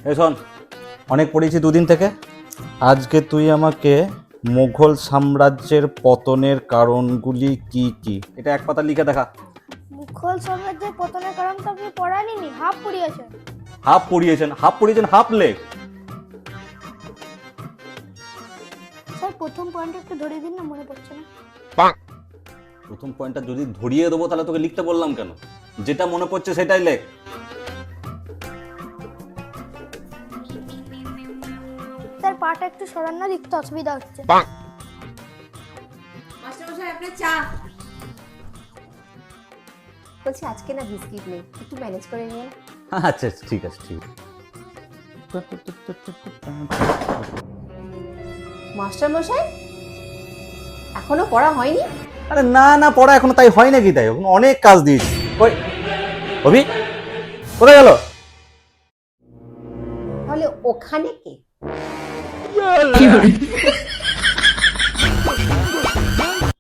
এই শোন, অনেক পড়েছি দুদিন থেকে। আজকে তুই আমাকে মুঘল সাম্রাজ্যের পতনের কারণগুলি কি কি এটা এক পাতা লিখে দেখা। মুঘল সাম্রাজ্যের পতনের কারণ তো আপনি পড়াননি, হাফ পড়িয়েছেন। হাফ পড়িয়েছেন, হাফ লেখ। স্যার প্রথম পয়েন্টটা একটু ধরে দিন না, মনে পড়ছে না। প্রথম পয়েন্টটা যদি ধরিয়ে দেবো তাহলে তোকে লিখতে বললাম কেন? যেটা মনে পড়ছে সেটাই লেখ। স্যার পাটা একটু সরান না, লিখতে অসুবিধা হচ্ছে। মাস্টারমশাই আপনার চা। বলছি আজকে না বিস্কিট নেই, একটু ম্যানেজ করে নিন। আচ্ছা ঠিক আছে, ঠিক আছে। মাস্টারমশাই এখনো পড়া হয়নি? আরে না না, পড়া এখনো তাই হয় নাকি? তাই এখন অনেক কাজ দিয়েছি। ওই অভি কোথায় গেল? তাহলে ওখানে কে?